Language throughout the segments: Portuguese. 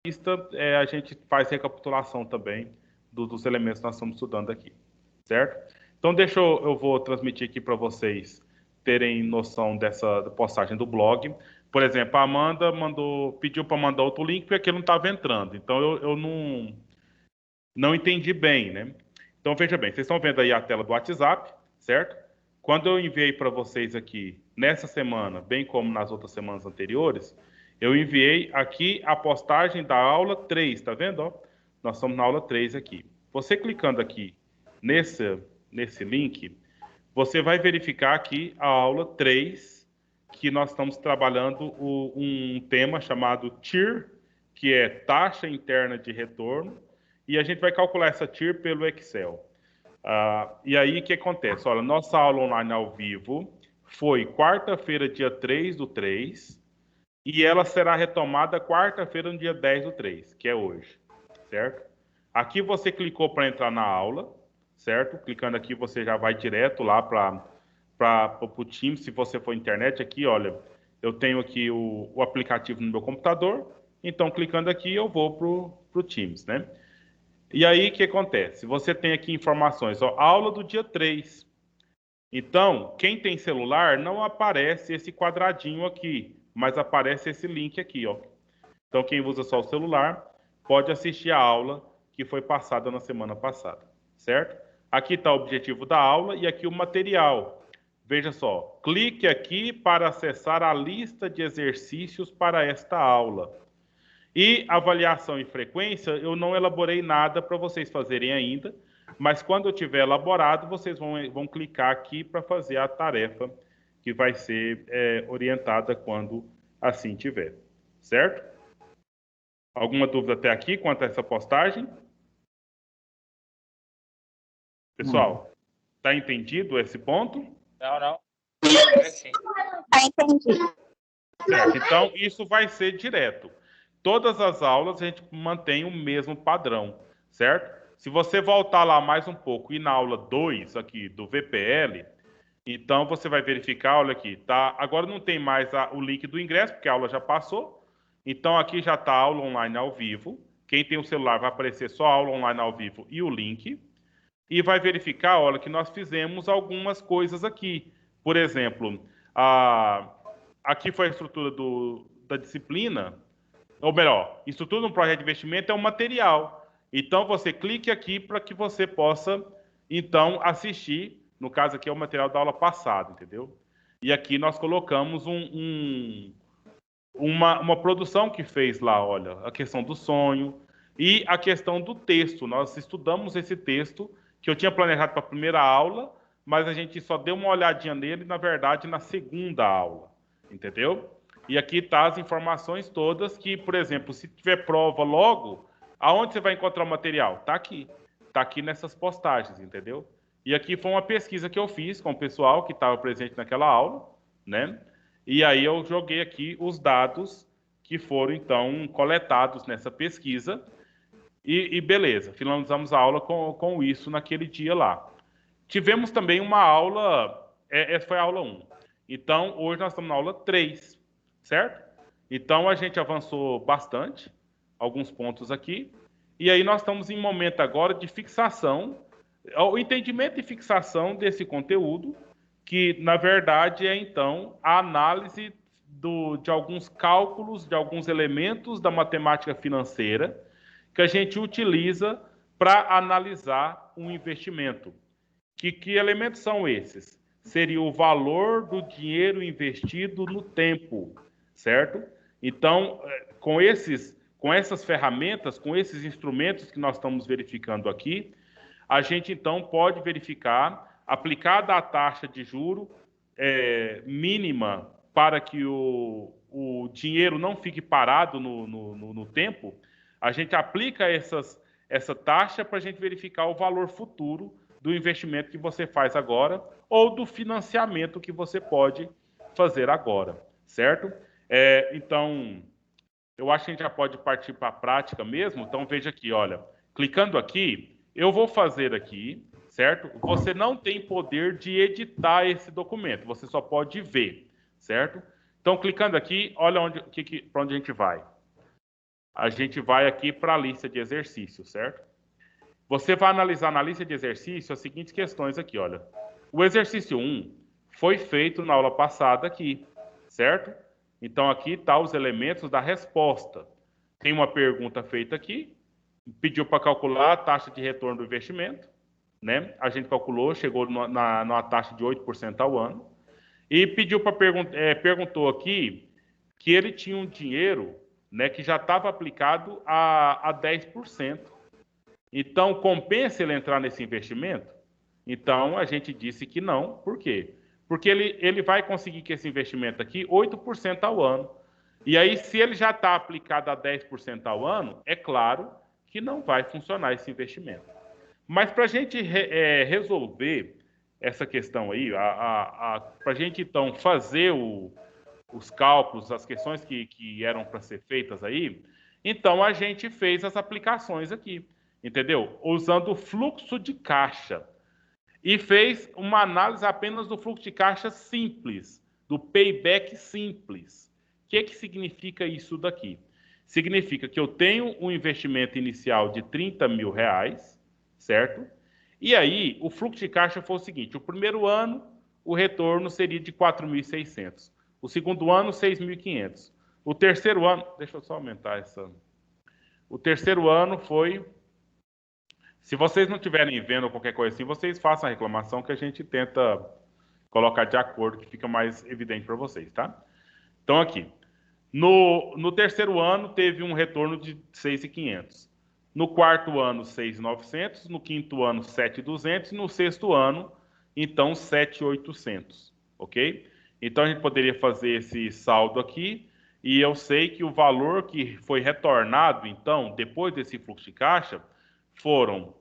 a gente faz recapitulação também dos elementos que nós estamos estudando aqui, certo? Então, eu vou transmitir aqui para vocês terem noção dessa postagem do blog. Por exemplo, a Amanda pediu para mandar outro link porque aquele não estava entrando. Então, eu não entendi bem, né? Então, veja bem, vocês estão vendo aí a tela do WhatsApp, certo? Quando eu enviei para vocês aqui nessa semana, bem como nas outras semanas anteriores, eu enviei aqui a postagem da aula 3, tá vendo? Ó? Nós estamos na aula 3 aqui. Você clicando aqui nesse link, você vai verificar aqui a aula 3, que nós estamos trabalhando um tema chamado TIR, que é taxa interna de retorno, e a gente vai calcular essa TIR pelo Excel. E aí, o que acontece? Olha, nossa aula online ao vivo foi quarta-feira, dia 3/3, e ela será retomada quarta-feira, no dia 10/3, que é hoje, certo? Aqui você clicou para entrar na aula, certo? Clicando aqui, você já vai direto lá para o Teams. Se você for internet, aqui, olha, eu tenho aqui o aplicativo no meu computador, então clicando aqui, eu vou para o Teams, né? E aí, o que acontece? Você tem aqui informações, ó, aula do dia 3. Então, quem tem celular, não aparece esse quadradinho aqui, mas aparece esse link aqui, ó. Então, quem usa só o celular pode assistir a aula que foi passada na semana passada, certo? Aqui está o objetivo da aula e aqui o material. Veja só, clique aqui para acessar a lista de exercícios para esta aula. E avaliação e frequência, eu não elaborei nada para vocês fazerem ainda, mas quando eu tiver elaborado, vocês vão clicar aqui para fazer a tarefa que vai ser orientada quando assim tiver, certo? Alguma dúvida até aqui quanto a essa postagem? Não. Pessoal, está entendido esse ponto? Não. Tá entendido. Certo. Então, isso vai ser direto. Todas as aulas a gente mantém o mesmo padrão, certo? Se você voltar lá mais um pouco e na aula 2 aqui do VPL, então você vai verificar, olha aqui, tá? Agora não tem mais o link do ingresso, porque a aula já passou. Então aqui já está a aula online ao vivo. Quem tem o celular vai aparecer só a aula online ao vivo e o link. E vai verificar, olha, que nós fizemos algumas coisas aqui. Por exemplo, aqui foi a estrutura da disciplina, ou melhor, estrutura de um projeto de investimento é um material. Então, você clique aqui para que você possa, então, assistir. No caso aqui é o material da aula passada, entendeu? E aqui nós colocamos uma produção que fez lá, olha, a questão do sonho e a questão do texto. Nós estudamos esse texto que eu tinha planejado para a primeira aula, mas a gente só deu uma olhadinha nele, na verdade, na segunda aula, entendeu? E aqui tá as informações todas que, por exemplo, se tiver prova logo, aonde você vai encontrar o material? Tá aqui. Tá aqui nessas postagens, entendeu? E aqui foi uma pesquisa que eu fiz com o pessoal que estava presente naquela aula, né? E aí eu joguei aqui os dados que foram, então, coletados nessa pesquisa. E beleza, finalizamos a aula com isso naquele dia lá. Tivemos também uma aula, essa foi a aula 1. Então, hoje nós estamos na aula 3, certo? Então, a gente avançou bastante, alguns pontos aqui. E aí nós estamos em momento agora de fixação, o entendimento e fixação desse conteúdo, que, na verdade, é, então, a análise de alguns cálculos, de alguns elementos da matemática financeira que a gente utiliza para analisar um investimento. Que elementos são esses? Seria o valor do dinheiro investido no tempo, certo? Então, com essas ferramentas, com esses instrumentos que nós estamos verificando aqui, a gente então pode verificar, aplicada a taxa de juro mínima para que o dinheiro não fique parado no tempo, a gente aplica essa taxa para a gente verificar o valor futuro do investimento que você faz agora ou do financiamento que você pode fazer agora, certo? Então, eu acho que a gente já pode partir para a prática mesmo. Então, veja aqui, olha, clicando aqui, eu vou fazer aqui, certo? Você não tem poder de editar esse documento, você só pode ver, certo? Então, clicando aqui, olha para onde a gente vai. a gente vai aqui para a lista de exercícios, certo? Você vai analisar na lista de exercícios as seguintes questões aqui, olha. O exercício 1 foi feito na aula passada aqui, certo? Então, aqui tá os elementos da resposta. Tem uma pergunta feita aqui, pediu para calcular a taxa de retorno do investimento, né? A gente calculou, chegou numa taxa de 8% ao ano. E pediu para perguntou aqui que ele tinha um dinheiro, né, que já estava aplicado a 10%. Então, compensa ele entrar nesse investimento? Então, a gente disse que não. Por quê? Porque ele vai conseguir que esse investimento aqui, 8% ao ano. E aí, se ele já está aplicado a 10% ao ano, é claro que não vai funcionar esse investimento. Mas para a gente resolver essa questão aí, para a gente, então, fazer os cálculos, as questões que eram para ser feitas aí, então a gente fez as aplicações aqui, entendeu? Usando o fluxo de caixa. E fez uma análise apenas do fluxo de caixa simples, do payback simples. O que significa isso daqui? Significa que eu tenho um investimento inicial de 30 mil reais, certo? E aí, o fluxo de caixa foi o seguinte: o primeiro ano, o retorno seria de 4.600. O segundo ano, 6.500. O terceiro ano, deixa eu só aumentar essa. O terceiro ano foi. Se vocês não estiverem vendo qualquer coisa assim, vocês façam a reclamação que a gente tenta colocar de acordo, que fica mais evidente para vocês, tá? Então, aqui. No terceiro ano, teve um retorno de 6.500. No quarto ano, 6.900. No quinto ano, 7.200. E no sexto ano, então, 7.800. Ok? Então, a gente poderia fazer esse saldo aqui. E eu sei que o valor que foi retornado, então, depois desse fluxo de caixa, foram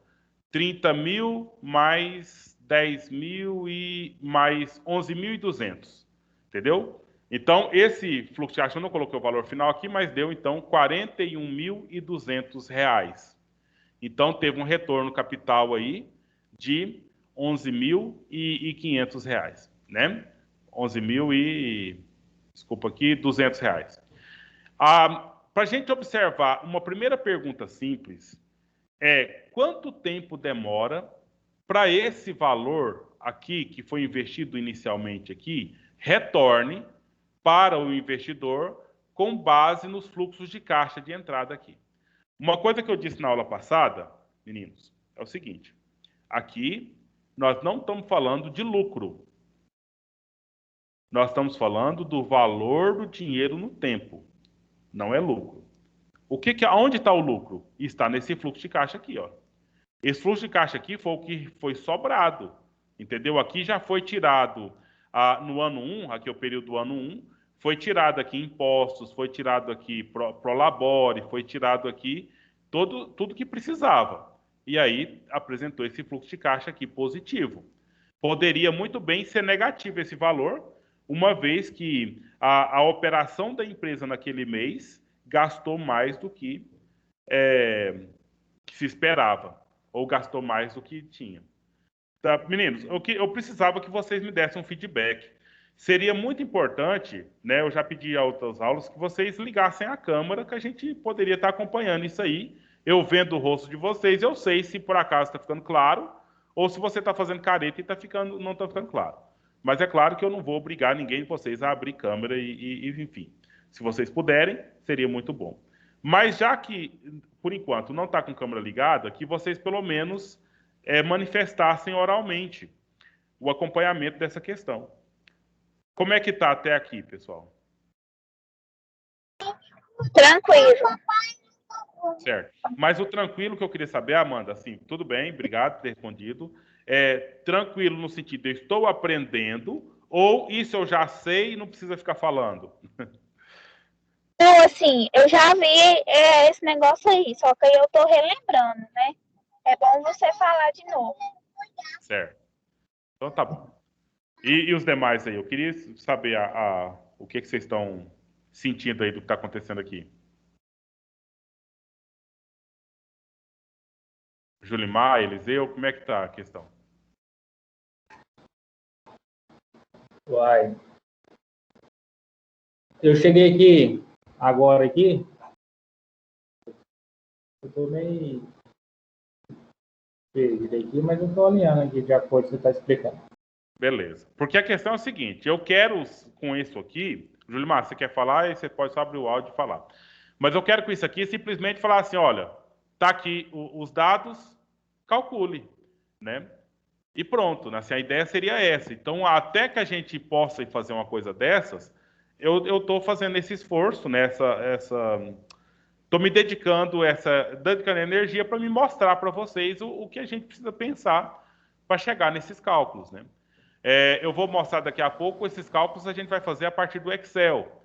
30 mil mais 10 mil e mais 11.200. Entendeu? Então, esse fluxo de caixa, eu não coloquei o valor final aqui, mas deu, então, R$ 41.200. Então, teve um retorno capital aí de R$ 11.500, né? 11.000 e... Desculpa aqui, R$ 200. Para a gente observar, uma primeira pergunta simples é quanto tempo demora para esse valor aqui, que foi investido inicialmente aqui, retorne para o investidor com base nos fluxos de caixa de entrada aqui. Uma coisa que eu disse na aula passada, meninos, é o seguinte: aqui nós não estamos falando de lucro. Nós estamos falando do valor do dinheiro no tempo. Não é lucro. Aonde está o lucro? Está nesse fluxo de caixa aqui, ó. Esse fluxo de caixa aqui foi o que foi sobrado, entendeu? Aqui já foi tirado no ano 1, aqui é o período do ano 1, foi tirado aqui impostos, foi tirado aqui prolabore, foi tirado aqui tudo que precisava. E aí apresentou esse fluxo de caixa aqui positivo. Poderia muito bem ser negativo esse valor, uma vez que a operação da empresa naquele mês gastou mais do que se esperava, ou gastou mais do que tinha. Tá, meninos, eu precisava que vocês me dessem um feedback. Seria muito importante, né? Eu já pedi a outras aulas que vocês ligassem a câmera, que a gente poderia estar acompanhando isso aí. Eu vendo o rosto de vocês, eu sei se por acaso está ficando claro, ou se você está fazendo careta e não está ficando claro. Mas é claro que eu não vou obrigar ninguém de vocês a abrir câmera enfim. Se vocês puderem, seria muito bom. Mas já que, por enquanto, não está com câmera ligada, que vocês pelo menos manifestassem oralmente o acompanhamento dessa questão. Como é que está até aqui, pessoal? Tranquilo. Certo. Mas o tranquilo que eu queria saber, Amanda, assim, tudo bem, obrigado por ter respondido. Tranquilo no sentido, eu estou aprendendo, ou isso eu já sei e não precisa ficar falando? Não, assim, eu já vi esse negócio aí, só que aí eu tô relembrando, né? É bom você falar de novo. Certo. Então tá bom. E os demais aí? Eu queria saber o que vocês estão sentindo aí do que está acontecendo aqui. Julimar, Eliseu, como é que tá a questão? Uai. Eu cheguei aqui agora aqui Eu estou meio perdido aqui, mas eu estou olhando aqui de acordo com o que você está explicando. Beleza. Porque a questão é o seguinte, eu quero com isso aqui, Julimar, você quer falar, aí você pode só abrir o áudio e falar. Mas eu quero com isso aqui simplesmente falar assim, olha, tá aqui os dados, calcule, né? E pronto, né? Assim, a ideia seria essa. Então, até que a gente possa fazer uma coisa dessas, eu estou fazendo esse esforço, né? Estou me dedicando energia para me mostrar para vocês o que a gente precisa pensar para chegar nesses cálculos, né? Eu vou mostrar daqui a pouco esses cálculos a gente vai fazer a partir do Excel.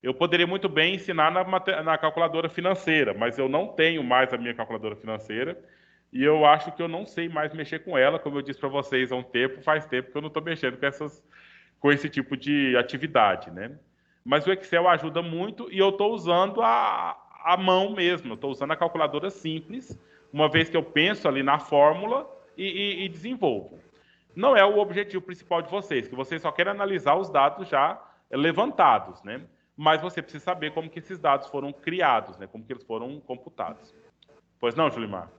Eu poderia muito bem ensinar na calculadora financeira, mas eu não tenho mais a minha calculadora financeira e eu acho que eu não sei mais mexer com ela, como eu disse para vocês há um tempo, faz tempo que eu não estou mexendo com esse tipo de atividade, né? Mas o Excel ajuda muito e eu estou usando a mão mesmo, eu estou usando a calculadora simples, uma vez que eu penso ali na fórmula e desenvolvo. Não é o objetivo principal de vocês, que vocês só querem analisar os dados já levantados, né? Mas você precisa saber como que esses dados foram criados, né? Como que eles foram computados. Pois não, Julimar?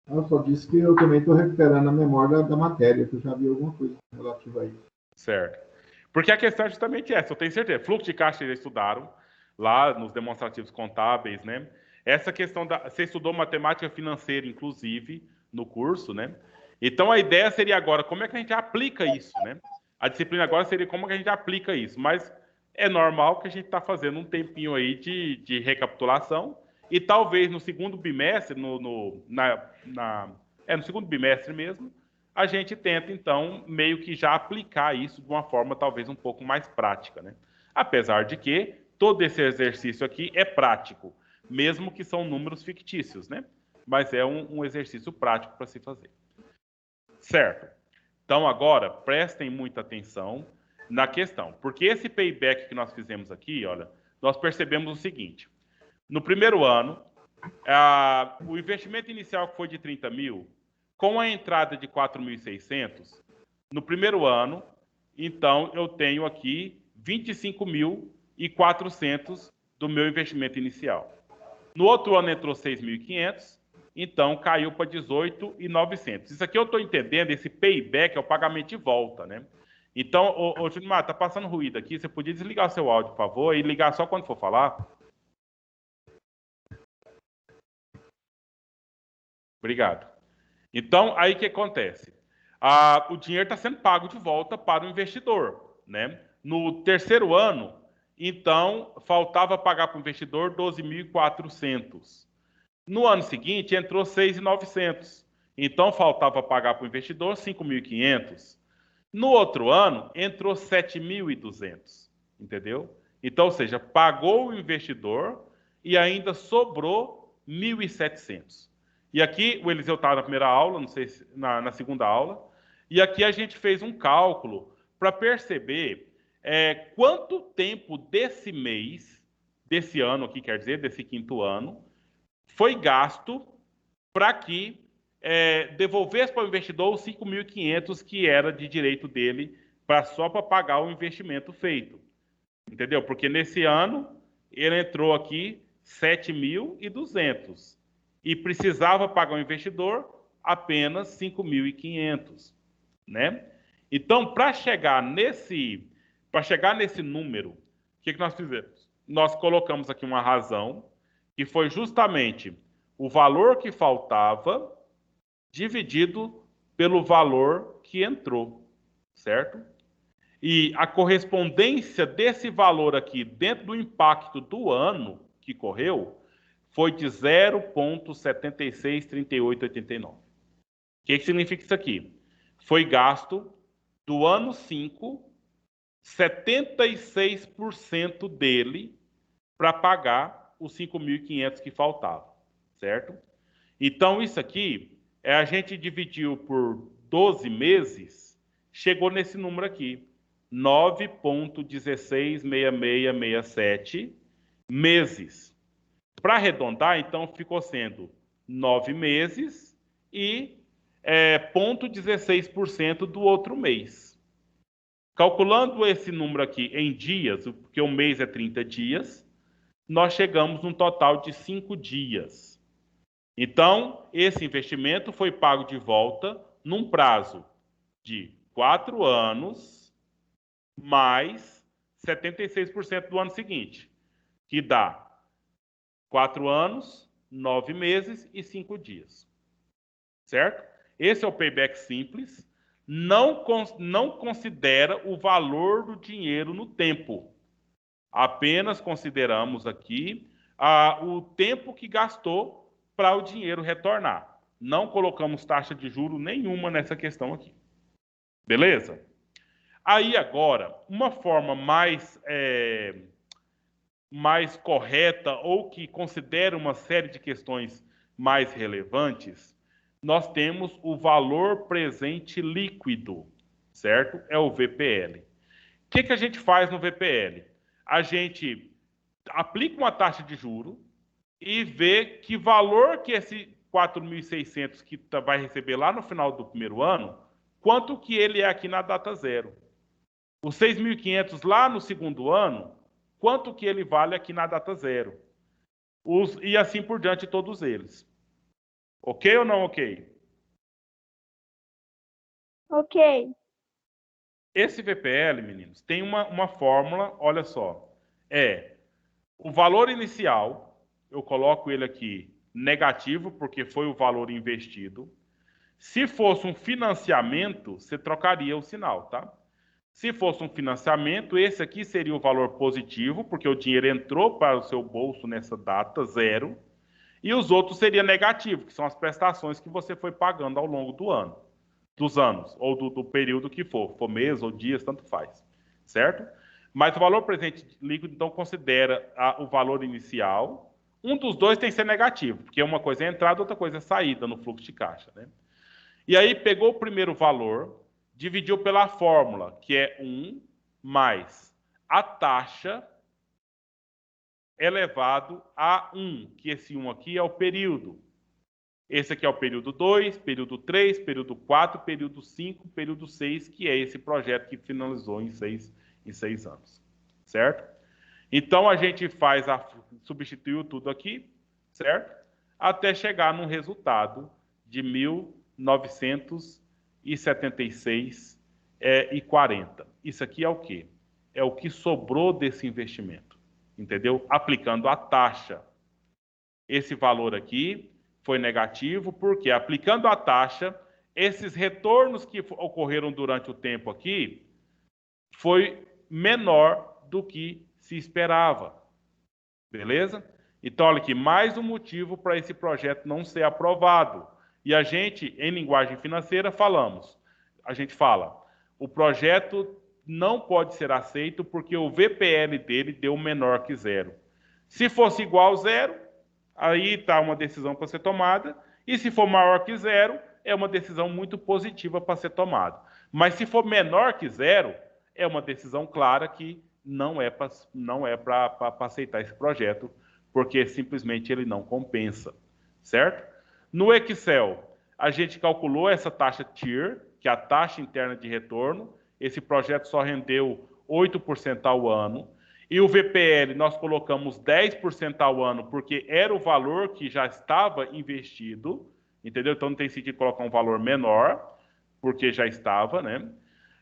Eu só disse que eu também estou recuperando a memória da matéria, que eu já vi alguma coisa relativa a isso. Certo. Porque a questão é justamente essa, eu tenho certeza. Fluxo de caixa eles estudaram lá nos demonstrativos contábeis, né? Essa questão você estudou matemática financeira, inclusive, no curso, né? Então a ideia seria agora como é que a gente aplica isso, né? A disciplina agora seria como é que a gente aplica isso, mas é normal que a gente está fazendo um tempinho aí de recapitulação e talvez no segundo bimestre, no segundo bimestre mesmo, a gente tenta, então, meio que já aplicar isso de uma forma talvez um pouco mais prática, né? Apesar de que todo esse exercício aqui é prático, mesmo que são números fictícios, né? Mas é um exercício prático para se fazer. Certo. Então, agora, prestem muita atenção na questão, porque esse payback que nós fizemos aqui, olha, nós percebemos o seguinte, no primeiro ano, o investimento inicial que foi de 30 mil, com a entrada de 4.600, no primeiro ano, então eu tenho aqui 25.400 do meu investimento inicial. No outro ano entrou 6.500, então caiu para 18.900. Isso aqui eu estou entendendo, esse payback é o pagamento de volta, né? Então, ô Julimar, tá passando ruído aqui, você podia desligar o seu áudio, por favor, e ligar só quando for falar? Obrigado. Então, aí o que acontece? O dinheiro está sendo pago de volta para o investidor, né? No terceiro ano, então, faltava pagar para o investidor 12.400. No ano seguinte, entrou 6.900. Então, faltava pagar para o investidor 5.500. No outro ano, entrou 7.200. Entendeu? Então, ou seja, pagou o investidor e ainda sobrou 1.700. E aqui, o Eliseu estava na primeira aula, não sei se na segunda aula, e aqui a gente fez um cálculo para perceber quanto tempo desse mês, desse ano aqui, quer dizer, desse quinto ano, foi gasto para que devolvesse para o investidor os 5.500 que era de direito dele só para pagar o investimento feito. Entendeu? Porque nesse ano ele entrou aqui 7.200 e precisava pagar o investidor apenas 5.500, né? Então, para chegar nesse número, o que nós fizemos? Nós colocamos aqui uma razão que foi justamente o valor que faltava dividido pelo valor que entrou, certo? E a correspondência desse valor aqui dentro do impacto do ano que correu foi de 0,763889. O que significa isso aqui? Foi gasto do ano 5, 76% dele para pagar os 5.500 que faltavam, certo? Então, isso aqui, a gente dividiu por 12 meses, chegou nesse número aqui, 9,166667 meses. Para arredondar, então, ficou sendo 9 meses e 0,16% do outro mês. Calculando esse número aqui em dias, porque o mês é 30 dias, nós chegamos num total de 5 dias, Então, esse investimento foi pago de volta num prazo de 4 anos mais 76% do ano seguinte, que dá 4 anos, 9 meses e 5 dias. Certo? Esse é o payback simples. Não considera o valor do dinheiro no tempo. Apenas consideramos aqui o tempo que gastou para o dinheiro retornar. Não colocamos taxa de juro nenhuma nessa questão aqui. Beleza? Aí agora, uma forma mais correta ou que considera uma série de questões mais relevantes, nós temos o valor presente líquido, certo? É o VPL. O que a gente faz no VPL? A gente aplica uma taxa de juro e vê que valor que esse 4.600 que vai receber lá no final do primeiro ano, quanto que ele é aqui na data zero. Os 6.500 lá no segundo ano, quanto que ele vale aqui na data zero. E assim por diante todos eles. Ok ou não ok? Ok. Esse VPL, meninos, tem uma fórmula, olha só. O valor inicial, eu coloco ele aqui negativo, porque foi o valor investido. Se fosse um financiamento, você trocaria o sinal, tá? Se fosse um financiamento, esse aqui seria o valor positivo, porque o dinheiro entrou para o seu bolso nessa data, zero. E os outros seria negativo, que são as prestações que você foi pagando ao longo do ano, dos anos, ou do período que for mês ou dias, tanto faz, certo? Mas o valor presente líquido, então, considera o valor inicial. Um dos dois tem que ser negativo, porque uma coisa é entrada, outra coisa é saída no fluxo de caixa, né? E aí pegou o primeiro valor, dividiu pela fórmula, que é 1 mais a taxa elevado a 1, que esse 1 aqui é o período. Esse aqui é o período 2, período 3, período 4, período 5, período 6, que é esse projeto que finalizou em 6 anos. Certo? Então a gente substituiu tudo aqui, certo? Até chegar num resultado de 1.976,40. Isso aqui é o quê? É o que sobrou desse investimento, entendeu? Aplicando a taxa. Esse valor aqui foi negativo, porque aplicando a taxa, esses retornos que ocorreram durante o tempo aqui foi menor do que se esperava. Beleza? Então, olha aqui, mais um motivo para esse projeto não ser aprovado. E a gente, em linguagem financeira, a gente fala, o projeto não pode ser aceito porque o VPL dele deu menor que zero. Se fosse igual a zero, aí está uma decisão para ser tomada, e se for maior que zero, é uma decisão muito positiva para ser tomada. Mas se for menor que zero, é uma decisão clara que não é para aceitar esse projeto, porque simplesmente ele não compensa, certo? No Excel, a gente calculou essa taxa TIR, que é a taxa interna de retorno. Esse projeto só rendeu 8% ao ano. E o VPL nós colocamos 10% ao ano, porque era o valor que já estava investido, entendeu? Então não tem sentido colocar um valor menor, porque já estava, né?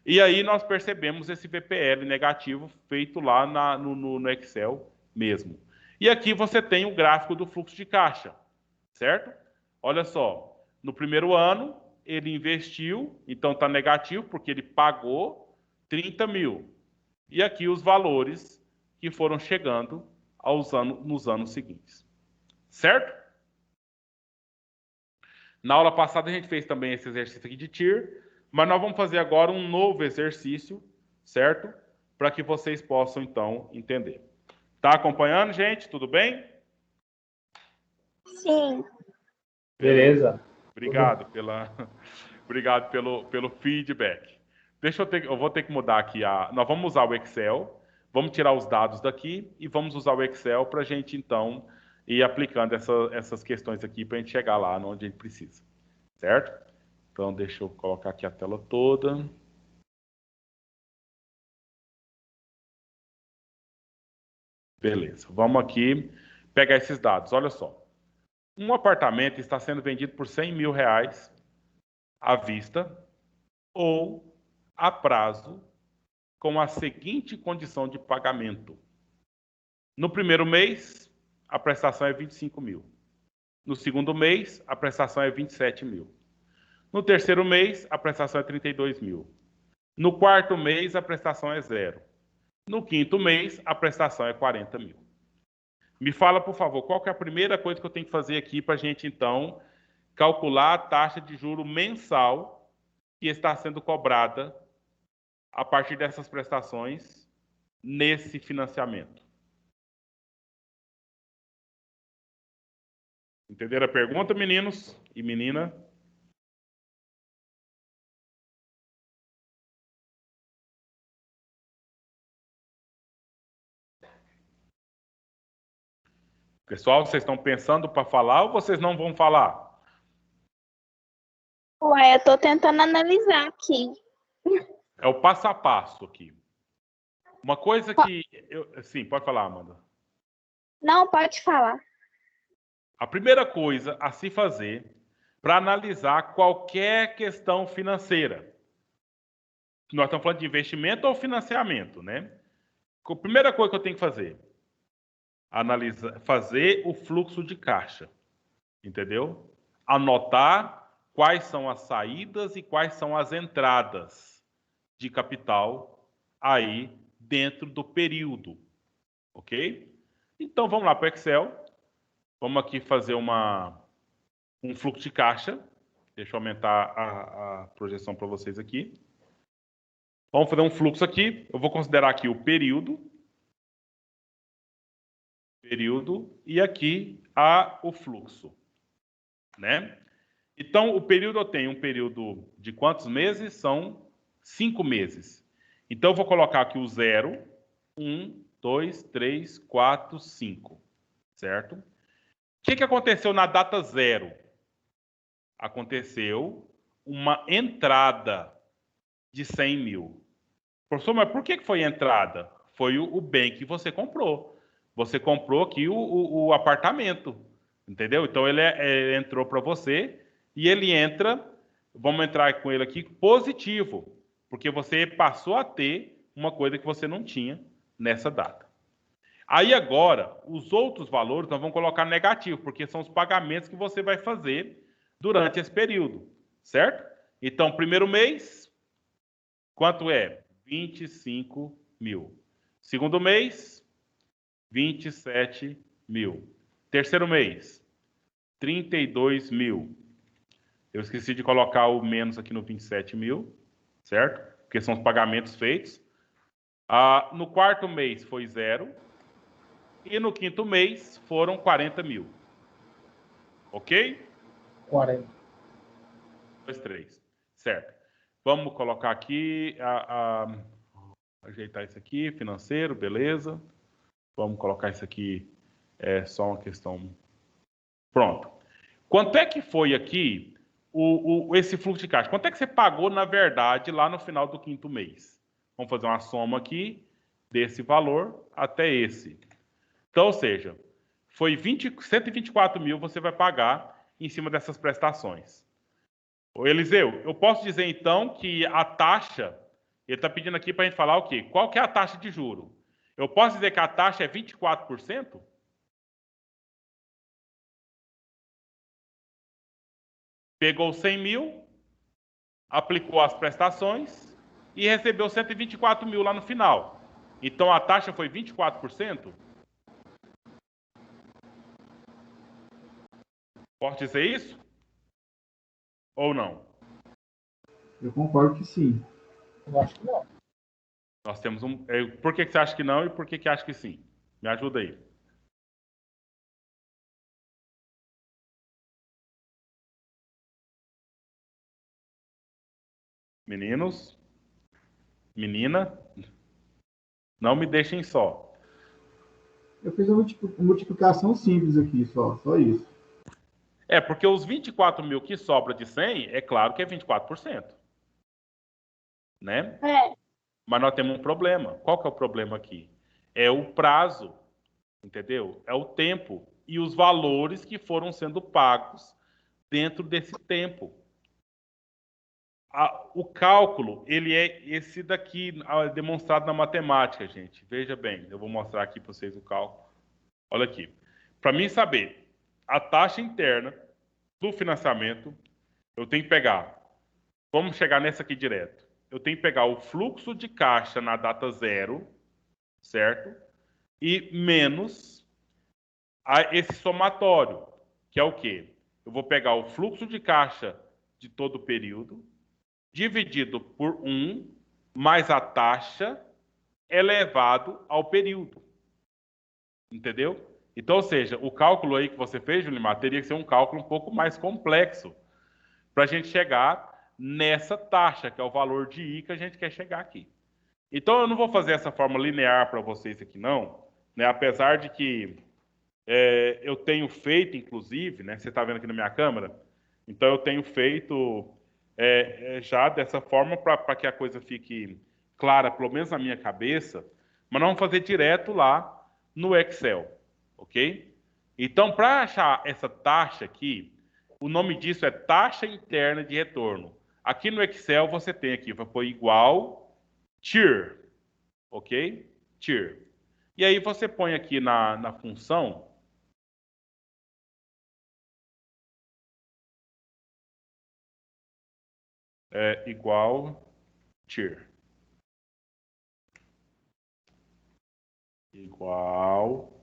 E aí nós percebemos esse VPL negativo feito lá no Excel mesmo. E aqui você tem o gráfico do fluxo de caixa, certo? Olha só, no primeiro ano ele investiu, então está negativo porque ele pagou 30 mil. E aqui os valores que foram chegando nos anos seguintes. Certo? Na aula passada a gente fez também esse exercício aqui de TIR, mas nós vamos fazer agora um novo exercício, certo? Para que vocês possam, então, entender. Tá acompanhando, gente? Tudo bem? Sim. Beleza. Obrigado obrigado pelo feedback. Eu vou ter que mudar aqui nós vamos usar o Excel, vamos tirar os dados daqui e vamos usar o Excel para a gente então ir aplicando essas questões aqui para a gente chegar lá onde a gente precisa, certo? Então deixa eu colocar aqui a tela toda. Beleza, vamos aqui pegar esses dados. Olha só, Um apartamento está sendo vendido por R$ 100.000 à vista ou a prazo com a seguinte condição de pagamento. No primeiro mês, a prestação é 25 mil. No segundo mês, a prestação é 27 mil. No terceiro mês, a prestação é 32 mil. No quarto mês, a prestação é zero. No quinto mês, a prestação é 40 mil. Me fala, por favor, qual que é a primeira coisa que eu tenho que fazer aqui para a gente, então, calcular a taxa de juro mensal que está sendo cobrada a partir dessas prestações nesse financiamento. Entenderam a pergunta, meninos e menina? Pessoal, vocês estão pensando para falar ou vocês não vão falar? Ué, eu tô tentando analisar aqui. É o passo a passo aqui. Uma coisa que... Sim, pode falar, Amanda. Não, pode falar. A primeira coisa a se fazer para analisar qualquer questão financeira. Nós estamos falando de investimento ou financiamento, né? A primeira coisa que eu tenho que fazer, fazer o fluxo de caixa, entendeu? Anotar quais são as saídas e quais são as entradas de capital aí dentro do período, ok? Então vamos lá para o Excel, vamos aqui fazer um fluxo de caixa. Deixa eu aumentar a projeção para vocês aqui. Vamos fazer um fluxo aqui. Eu vou considerar aqui o período. E aqui o fluxo. Né? Então, o período eu tenho um período de quantos meses? São 5 meses. Então, eu vou colocar aqui o 0, 1, 2, 3, 4, 5. Certo? O que aconteceu na data 0? Aconteceu uma entrada de 100 mil. Professor, mas por que foi entrada? Foi o bem que você comprou. Você comprou aqui o apartamento, entendeu? Então ele entrou para você e ele entra, vamos entrar com ele aqui, positivo, porque você passou a ter uma coisa que você não tinha nessa data. Aí agora, os outros valores nós vamos colocar negativo, porque são os pagamentos que você vai fazer durante esse período, certo? Então, primeiro mês, quanto é? 25 mil. Segundo mês, 27 mil. Terceiro mês, 32 mil. Eu esqueci de colocar o menos aqui no 27 mil, certo? Porque são os pagamentos feitos. No quarto mês foi 0. E no quinto mês foram 40 mil. Ok? 40. 2, 3. Certo. Vamos colocar aqui, ajeitar isso aqui, financeiro, beleza. Vamos colocar isso aqui, é só uma questão. Pronto. Quanto é que foi aqui esse fluxo de caixa? Quanto é que você pagou, na verdade, lá no final do quinto mês? Vamos fazer uma soma aqui desse valor até esse. Então, ou seja, foi 124 mil você vai pagar em cima dessas prestações. Ô, Eliseu, eu posso dizer então que a taxa, ele está pedindo aqui para a gente falar o quê? Qual que é a taxa de juro? Eu posso dizer que a taxa é 24%? Pegou 100 mil, aplicou as prestações e recebeu 124 mil lá no final. Então a taxa foi 24%? Posso dizer isso? Ou não? Eu concordo que sim. Eu acho que não. Nós temos por que você acha que não e por que acha que sim? Me ajuda aí. Meninos, menina, não me deixem só. Eu fiz uma multiplicação simples aqui, só isso. É, porque os 24 mil que sobra de 100, é claro que é 24%. Né? É. Mas nós temos um problema. Qual que é o problema aqui? É o prazo, entendeu? É o tempo e os valores que foram sendo pagos dentro desse tempo. O cálculo, ele é esse daqui, demonstrado na matemática, gente. Veja bem, eu vou mostrar aqui para vocês o cálculo. Olha aqui. Para mim saber a taxa interna do financiamento, eu tenho que pegar, vamos chegar nessa aqui direto. Eu tenho que pegar o fluxo de caixa na data zero, certo? E menos esse somatório, que é o quê? Eu vou pegar o fluxo de caixa de todo o período, dividido por 1, mais a taxa elevado ao período. Entendeu? Então, ou seja, o cálculo aí que você fez, Julimar, teria que ser um cálculo um pouco mais complexo para a gente chegar nessa taxa, que é o valor de I que a gente quer chegar aqui. Então, eu não vou fazer essa forma linear para vocês aqui, não, né? Apesar de que eu tenho feito, inclusive, né? Você está vendo aqui na minha câmera? Então, eu tenho feito já dessa forma para que a coisa fique clara, pelo menos na minha cabeça, mas não vamos fazer direto lá no Excel, ok? Então, para achar essa taxa aqui, o nome disso é taxa interna de retorno. Aqui no Excel você tem aqui, vai pôr igual TIR, ok? TIR. E aí você põe aqui na função igual TIR. Igual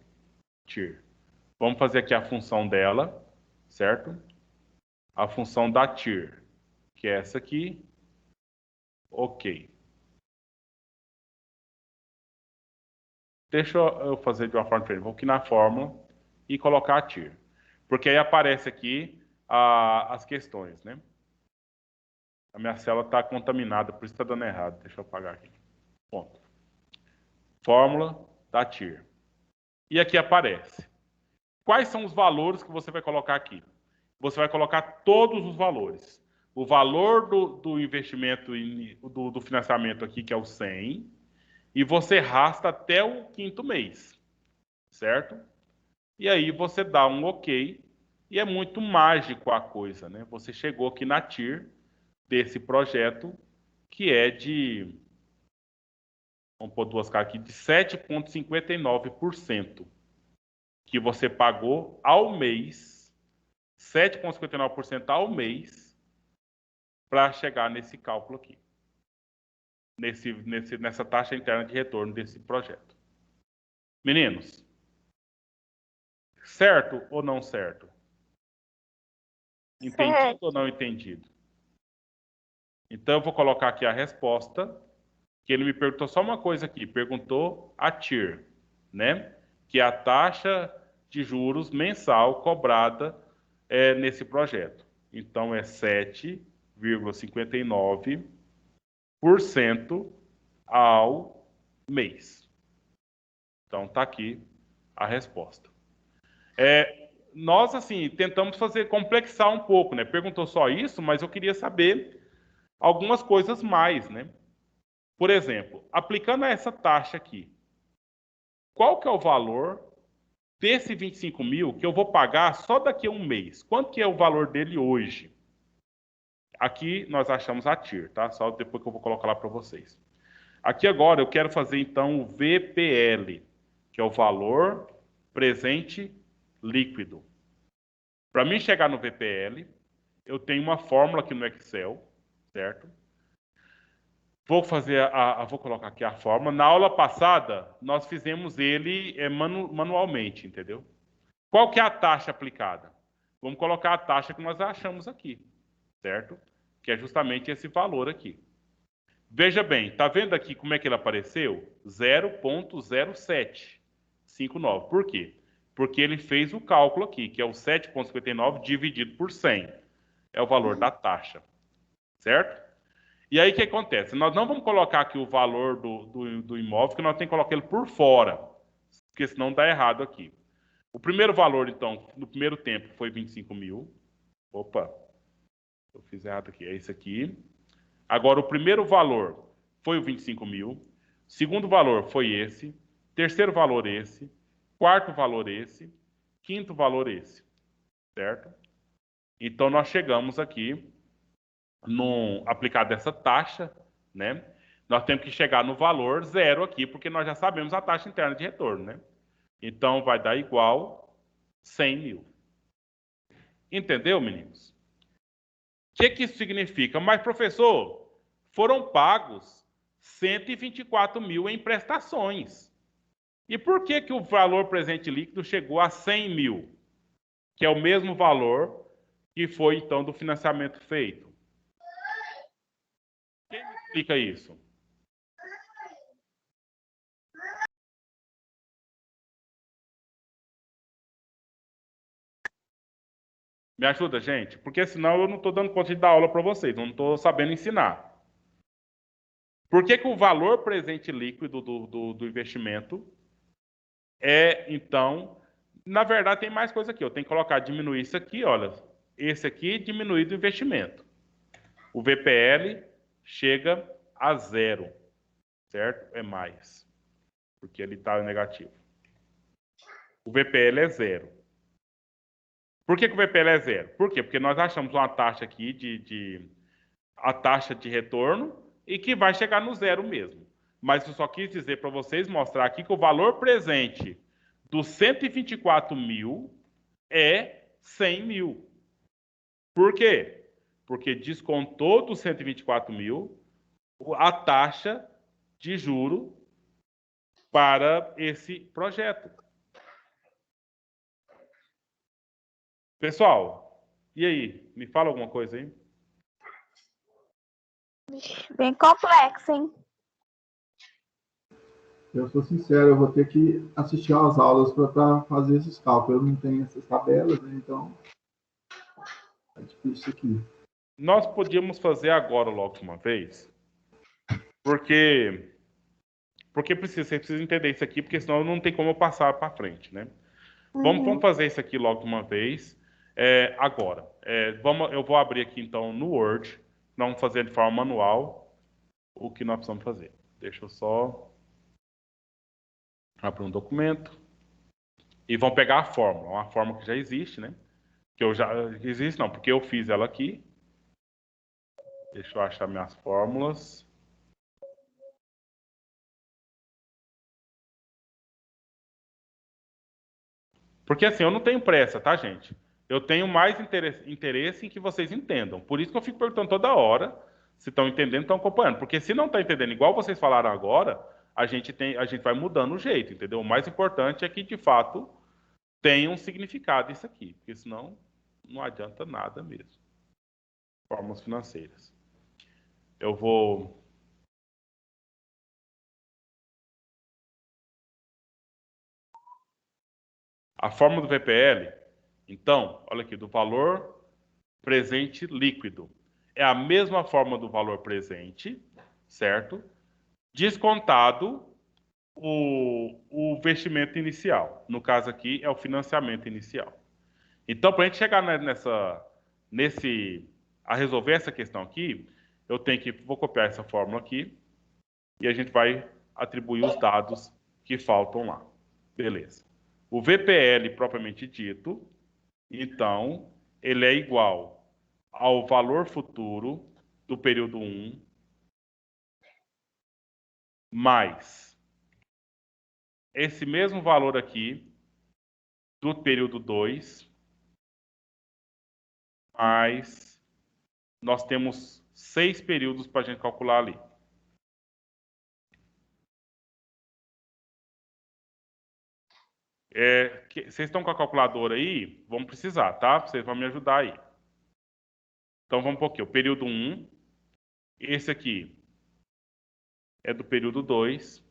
TIR. Vamos fazer aqui a função dela, certo? A função da TIR, que é essa aqui. Ok. Deixa eu fazer de uma forma diferente. Vou aqui na fórmula e colocar a TIR. Porque aí aparece aqui as questões, né? A minha célula está contaminada, por isso está dando errado. Deixa eu apagar aqui. Ponto. Fórmula da TIR. E aqui aparece. Quais são os valores que você vai colocar aqui? Você vai colocar todos os valores. O valor do investimento, do financiamento aqui, que é o 100, e você rasta até o 5º mês, certo? E aí você dá um OK, e é muito mágico a coisa, né? Você chegou aqui na TIR desse projeto, que é de, vamos pôr duas caras aqui, de 7,59%, que você pagou ao mês, 7,59% ao mês, para chegar nesse cálculo aqui, nessa taxa interna de retorno desse projeto. Meninos, certo ou não certo? Entendido Certo. ou não entendido? Então, eu vou colocar aqui a resposta, que ele me perguntou só uma coisa aqui, perguntou a TIR, né? Que é a taxa de juros mensal cobrada nesse projeto. Então, é 7,59% ao mês. Então, está aqui a resposta. Nós, assim, tentamos complexar um pouco, né? Perguntou só isso, mas eu queria saber algumas coisas mais, né? Por exemplo, aplicando essa taxa aqui, qual que é o valor desse 25 mil que eu vou pagar só daqui a um mês? Quanto que é o valor dele hoje? Aqui nós achamos a TIR, tá? Só depois que eu vou colocar lá para vocês. Aqui agora eu quero fazer então o VPL, que é o valor presente líquido. Para mim chegar no VPL, eu tenho uma fórmula aqui no Excel, certo? Vou colocar aqui a fórmula. Na aula passada, nós fizemos ele manualmente, entendeu? Qual que é a taxa aplicada? Vamos colocar a taxa que nós achamos aqui, certo? Que é justamente esse valor aqui. Veja bem, tá vendo aqui como é que ele apareceu? 0,0759. Por quê? Porque ele fez o cálculo aqui, que é o 7,59 dividido por 100. É o valor da taxa, certo? E aí o que acontece? Nós não vamos colocar aqui o valor do imóvel, porque nós temos que colocar ele por fora, porque senão dá errado aqui. O primeiro valor, então, no primeiro tempo foi 25 mil. Opa, eu fiz errado aqui, é esse aqui. Agora, o primeiro valor foi o 25 mil. Segundo valor foi esse. Terceiro valor esse. Quarto valor esse. quinto valor esse, certo? Então, nós chegamos aqui, no aplicado dessa taxa, né? Nós temos que chegar no valor zero aqui, porque nós já sabemos a taxa interna de retorno, né? Então, vai dar igual 100 mil. Entendeu, meninos? O que isso significa? Mas, professor, foram pagos 124 mil em prestações. E por que o valor presente líquido chegou a 100 mil? Que é o mesmo valor que foi, então, do financiamento feito. Quem me explica isso? Me ajuda, gente? Porque senão eu não estou dando conta de dar aula para vocês, não estou sabendo ensinar. Por que o valor presente líquido do investimento é, então... Na verdade, tem mais coisa aqui. Eu tenho que colocar, diminuir isso aqui, olha. Esse aqui, diminuir do investimento. O VPL chega a zero, certo? É mais, porque ele está negativo. O VPL é zero. Por que o VPL é zero? Por quê? Porque nós achamos uma taxa aqui a taxa de retorno e que vai chegar no zero mesmo. Mas eu só quis dizer para vocês, mostrar aqui que o valor presente dos 124 mil é 100 mil. Por quê? Porque descontou dos 124 mil a taxa de juro para esse projeto. Pessoal, e aí? Me fala alguma coisa aí? Bem complexo, hein? Eu sou sincero, eu vou ter que assistir às aulas para fazer esses cálculos. Eu não tenho essas tabelas, né? Então é difícil isso aqui. Nós podíamos fazer agora logo de uma vez, porque você precisa entender isso aqui, porque senão não tem como eu passar para frente, né? Vamos fazer isso aqui logo de uma vez, agora. Eu vou abrir aqui então no Word, vamos fazer de forma manual o que nós precisamos fazer. Deixa eu só abrir um documento e vamos pegar a fórmula, uma fórmula que já existe, né? Que eu já existe não, porque eu fiz ela aqui. Deixa eu achar minhas fórmulas. Porque assim, eu não tenho pressa, tá, gente? Eu tenho mais interesse em que vocês entendam. Por isso que eu fico perguntando toda hora se estão entendendo, estão acompanhando. Porque se não está entendendo igual vocês falaram agora, a gente vai mudando o jeito, entendeu? O mais importante é que, de fato, tenha um significado isso aqui. Porque senão não adianta nada mesmo. Fórmulas financeiras. Eu vou... A fórmula do VPL, então, olha aqui, do valor presente líquido. É a mesma forma do valor presente, certo? Descontado o investimento inicial. No caso aqui, é o financiamento inicial. Então, para a gente chegar a resolver essa questão aqui, vou copiar essa fórmula aqui e a gente vai atribuir os dados que faltam lá. Beleza. O VPL propriamente dito, então, ele é igual ao valor futuro do período 1 mais esse mesmo valor aqui do período 2, mais nós temos 6 períodos para a gente calcular ali. Vocês estão com a calculadora aí? Vamos precisar, tá? Vocês vão me ajudar aí. Então vamos por aqui. O período 1, esse aqui é do período 2.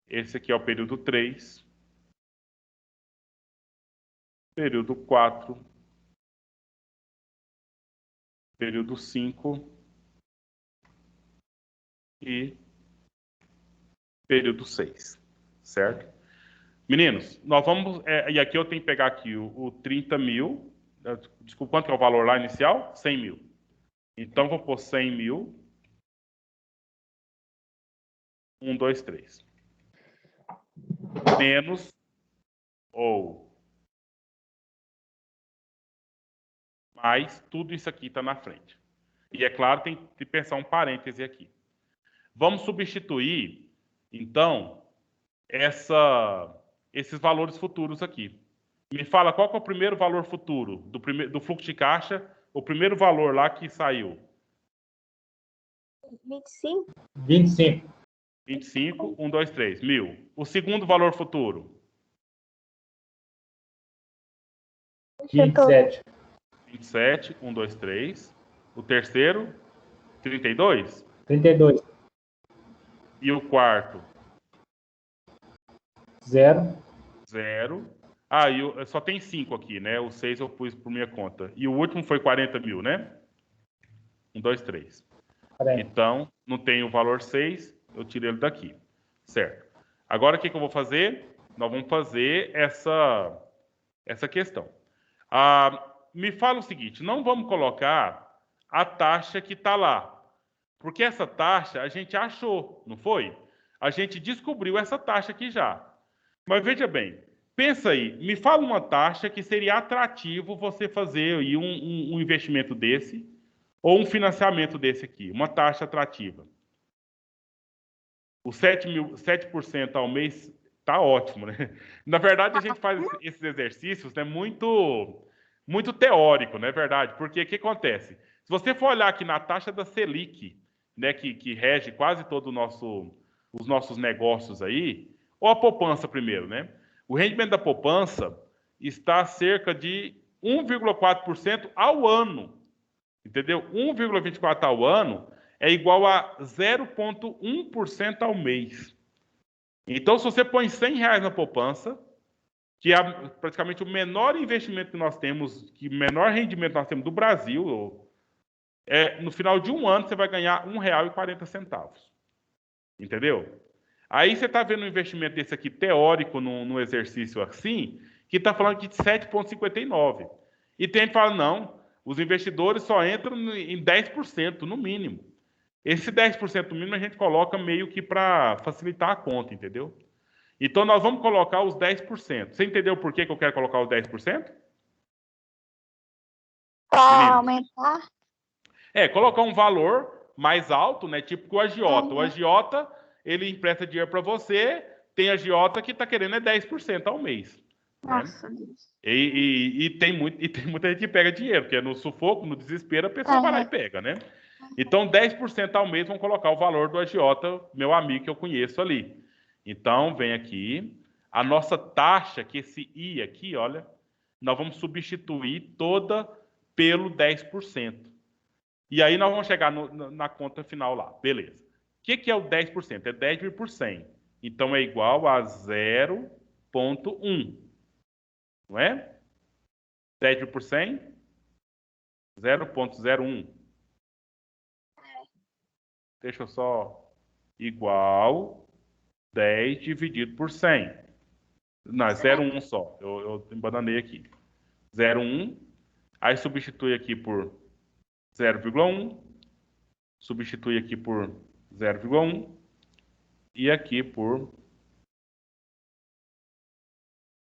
Esse aqui é o período 3. Período 4. Período 5. E período 6, certo? Meninos, nós vamos... e aqui eu tenho que pegar aqui o 30 mil. Desculpa, quanto que é o valor lá inicial? 100 mil. Então, vou pôr 100 mil 1, 2, 3. Menos ou mais, tudo isso aqui está na frente. E é claro, tem que pensar um parêntese aqui. Vamos substituir, então, esses valores futuros aqui. Me fala qual que é o primeiro valor futuro do fluxo de caixa, o primeiro valor lá que saiu. 25? 25. 25, 1, 2, 3, 1.000. O segundo valor futuro? 27. 27, 1, 2, 3. O terceiro? 32. 32. E o quarto? 0. 0. Ah, só tem 5 aqui, né? O 6 eu pus por minha conta. E o último foi 40 mil, né? 1, 2, 3. 40. Então, não tem o valor 6, eu tirei ele daqui. Certo. Agora, o que eu vou fazer? Nós vamos fazer essa questão. Me fala o seguinte, não vamos colocar a taxa que está lá. Porque essa taxa a gente achou, não foi? A gente descobriu essa taxa aqui já. Mas veja bem, pensa aí, me fala uma taxa que seria atrativo você fazer aí um investimento desse ou um financiamento desse aqui, uma taxa atrativa. O 7% ao mês está ótimo, né? Na verdade, a gente faz esses exercícios, né, muito teórico, não é verdade? Porque o que acontece? Se você for olhar aqui na taxa da Selic, né, que rege quase todo os nossos negócios aí, ou a poupança primeiro, né? O rendimento da poupança está cerca de 1,4% ao ano. Entendeu? 1,24% ao ano é igual a 0,1% ao mês. Então, se você põe R$100 na poupança, que é praticamente o menor investimento que nós temos, que menor rendimento nós temos do Brasil, no final de um ano você vai ganhar R$1,40. Entendeu? Aí você está vendo um investimento desse aqui teórico no exercício assim, que está falando aqui de 7,59. E tem gente que fala, não, os investidores só entram em 10% no mínimo. Esse 10% no mínimo a gente coloca meio que para facilitar a conta, entendeu? Então nós vamos colocar os 10%. Você entendeu por que eu quero colocar os 10%? Para aumentar? Colocar um valor mais alto, né? Tipo que o agiota. O agiota, ele empresta dinheiro para você, tem agiota que está querendo 10% ao mês. Nossa. Né? E tem muita gente que pega dinheiro, porque no sufoco, no desespero, a pessoa vai lá e pega, né? Então, 10% ao mês vão colocar o valor do agiota, meu amigo que eu conheço ali. Então, vem aqui, a nossa taxa, que esse I aqui, olha, nós vamos substituir toda pelo 10%. E aí nós vamos chegar na conta final lá. Beleza. O que é o 10%? É 10 por 100. Então, é igual a 0,1. Não é? 10 por 100, 0,01. Deixa eu só... Igual 10 dividido por 100. Não, é 0,1 só. Eu embananei aqui. 0,1. Aí substitui aqui por 0,1. Substitui aqui por 0,1. E aqui por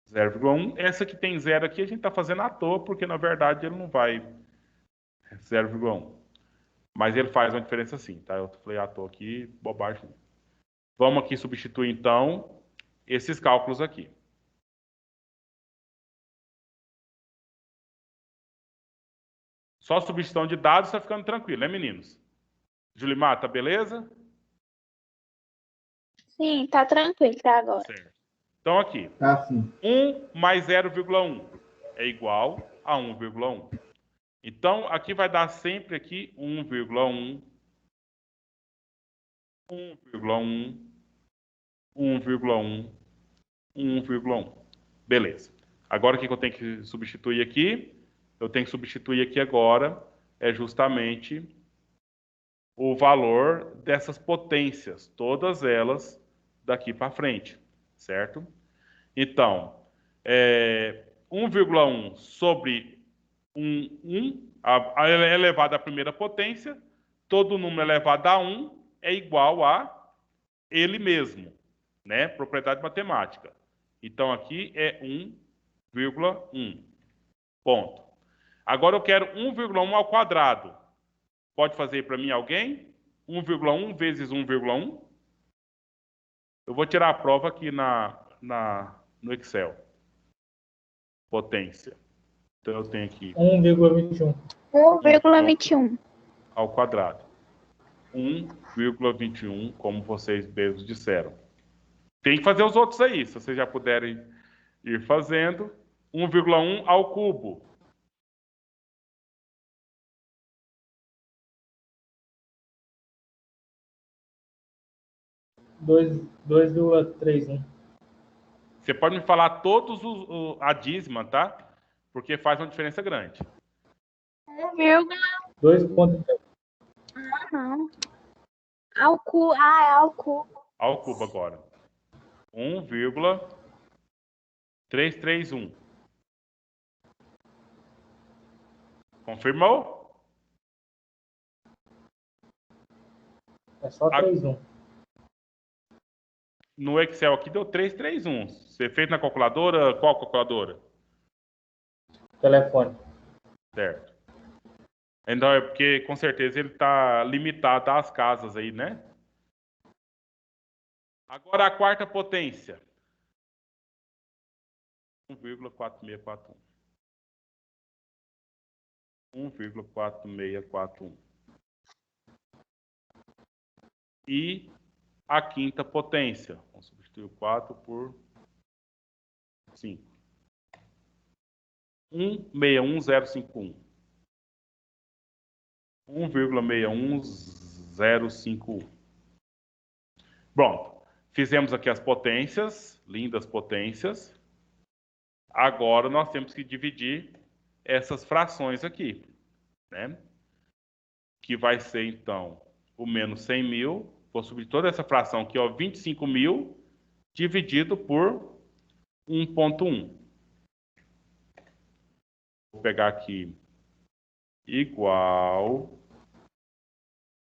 0,1. Essa que tem 0 aqui a gente está fazendo à toa, porque na verdade ele não vai 0,1. Mas ele faz uma diferença sim, tá? Eu falei à toa aqui, bobagem. Vamos aqui substituir então esses cálculos aqui. Só substituição de dados, está ficando tranquilo, né, meninos? Julimar, tá beleza? Sim, tá tranquilo, tá agora. Certo. Então aqui, Tá assim. 1 mais 0,1 é igual a 1,1. Então, aqui vai dar sempre aqui 1,1, 1,1, 1,1, 1,1. Beleza. Agora, o que eu tenho que substituir aqui? Eu tenho que substituir aqui agora justamente o valor dessas potências, todas elas daqui para frente, certo? Então, 1,1 sobre 1 elevado à primeira potência, todo número elevado a 1 é igual a ele mesmo, né? Propriedade matemática. Então, aqui é 1,1. Ponto. Agora eu quero 1,1 ao quadrado. Pode fazer para mim alguém? 1,1 vezes 1,1? Eu vou tirar a prova aqui no Excel. Potência. Então eu tenho aqui 1,21. 1,21. ao quadrado. 1,21, como vocês mesmos disseram. Tem que fazer os outros aí, se vocês já puderem ir fazendo. 1,1 ao cubo. — 2,31. Você pode me falar todos a dízima, tá? Porque faz uma diferença grande. 2,10. Não. Ao cubo. Ah, é ao cubo. Ao cubo agora. 1,331. Confirmou? É só 3,1. No Excel aqui deu 331. Você fez na calculadora? Qual calculadora? Telefone. Certo. Então é porque com certeza ele está limitado às casas aí, né? Agora a quarta potência. 1,4641. 1,4641. E a quinta potência. Vamos substituir o 4 por 5. 1,61051. 1,61051. Pronto. Fizemos aqui as potências, lindas potências. Agora nós temos que dividir essas frações aqui, né? Que vai ser, então, o menos 100 mil. Vou subir toda essa fração aqui, ó, 25 mil, dividido por 1,1. Vou pegar aqui igual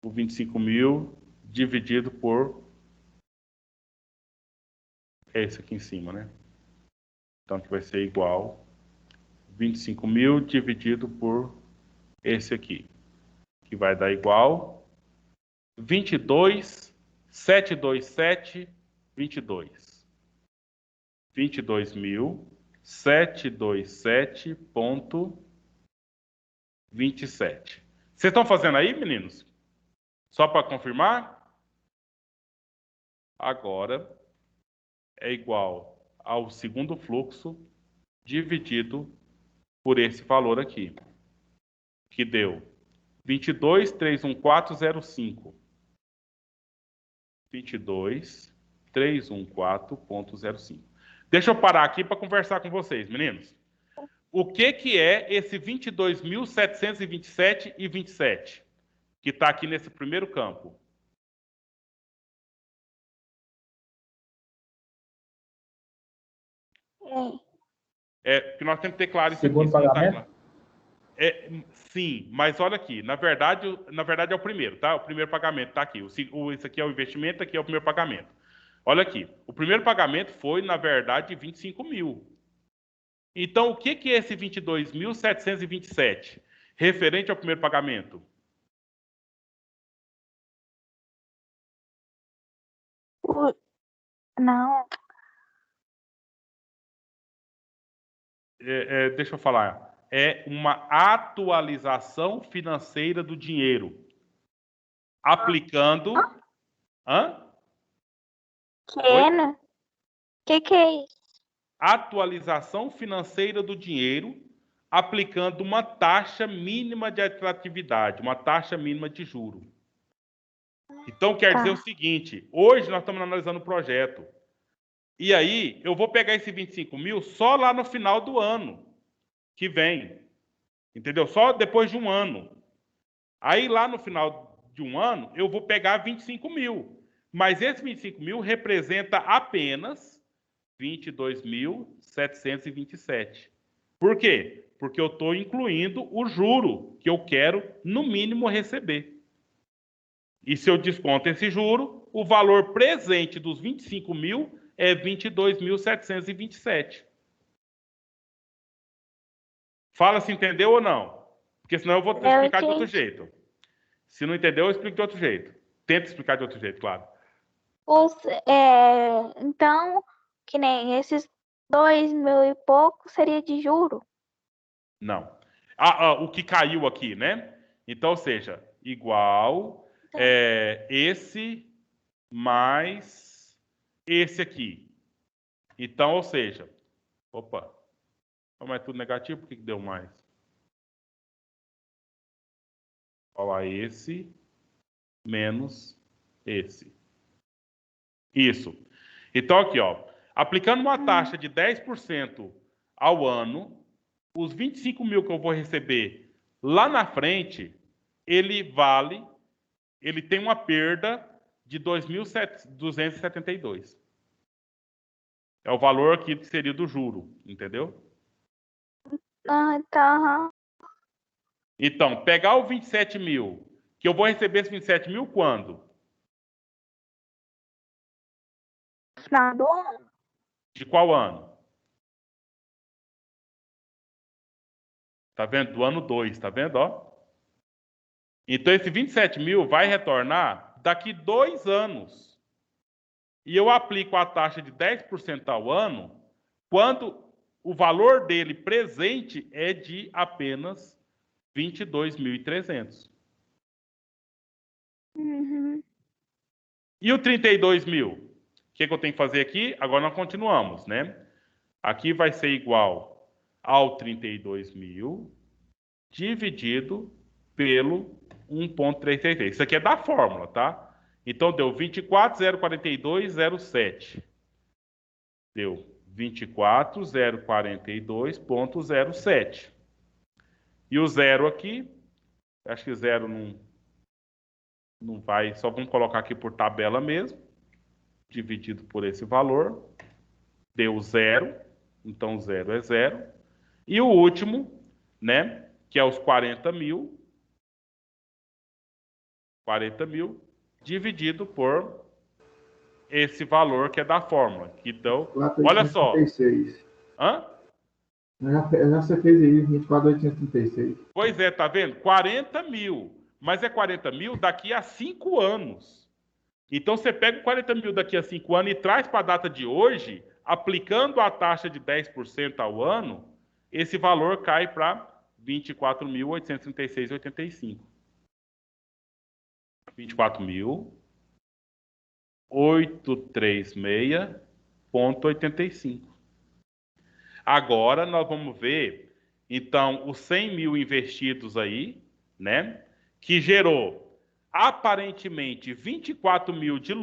o 25 mil dividido por esse aqui em cima, né? Então, aqui vai ser igual 25 mil dividido por esse aqui, que vai dar igual 22.727, 22. 22.727.27. Vocês estão fazendo aí, meninos? Só para confirmar? Agora é igual ao segundo fluxo dividido por esse valor aqui, que deu 22.31405. 22.314.05. Deixa eu parar aqui para conversar com vocês, meninos. O que é esse 22.727 e 27, que está aqui nesse primeiro campo? Que nós temos que ter claro isso aqui. Segundo pagamento? Sim, mas olha aqui, na verdade é o primeiro, tá? O primeiro pagamento está aqui. Isso aqui é o investimento, aqui é o primeiro pagamento. Olha aqui, o primeiro pagamento foi, na verdade, 25 mil. Então, o que é esse 22.727, referente ao primeiro pagamento? Não. Deixa eu falar. É uma atualização financeira do dinheiro. Aplicando... Hã? Kena? Que é isso? Atualização financeira do dinheiro, aplicando uma taxa mínima de atratividade, uma taxa mínima de juro. Então, quer dizer o seguinte, hoje nós estamos analisando o projeto. E aí, eu vou pegar esse 25 mil só lá no final do ano que vem. Entendeu? Só depois de um ano. Aí, lá no final de um ano, eu vou pegar 25 mil. Mas esse 25 mil representa apenas 22.727. Por quê? Porque eu estou incluindo o juro que eu quero, no mínimo, receber. E se eu desconto esse juro, o valor presente dos 25 mil é 22.727. Fala se entendeu ou não. Porque senão eu vou explicar de outro jeito. Se não entendeu, eu explico de outro jeito. Tenta explicar de outro jeito, claro. Então, que nem esses 2.000 e pouco seria de juro? Não. O que caiu aqui, né? Então, ou seja, igual esse mais esse aqui. Então, ou seja, opa, como é tudo negativo, por que deu mais? Olha lá, esse menos esse. Isso. Então, aqui, ó, aplicando uma taxa de 10% ao ano, os 25 mil que eu vou receber lá na frente, ele tem uma perda de 2.272. É o valor aqui que seria do juro, entendeu? Tá. Então, pegar o 27 mil, que eu vou receber esse 27 mil quando? Final do ano. De qual ano? Tá vendo? Do ano 2, tá vendo? Ó? Então, esse 27 mil vai retornar daqui 2 anos. E eu aplico a taxa de 10% ao ano quando o valor dele presente é de apenas 22.300. Uhum. E o 32 mil? O que eu tenho que fazer aqui? Agora nós continuamos, né? Aqui vai ser igual ao 32 mil dividido pelo 1,333. Isso aqui é da fórmula, tá? Então deu 24.042,07. Deu 24.042,07. E o zero aqui, acho que zero não vai, só vamos colocar aqui por tabela mesmo, dividido por esse valor. Deu zero, então zero é zero. E o último, né, que é os 40 mil, dividido por esse valor que é da fórmula. Então, olha só. 4.836. Hã? Você fez aí, 24.836. Pois é, tá vendo? 40 mil. Mas é 40 mil daqui a 5 anos. Então, você pega 40 mil daqui a 5 anos e traz para a data de hoje, aplicando a taxa de 10% ao ano, esse valor cai para 24.836,85. 24.836,85. Agora nós vamos ver, então, os 100 mil investidos aí, né? Que gerou aparentemente 24 mil de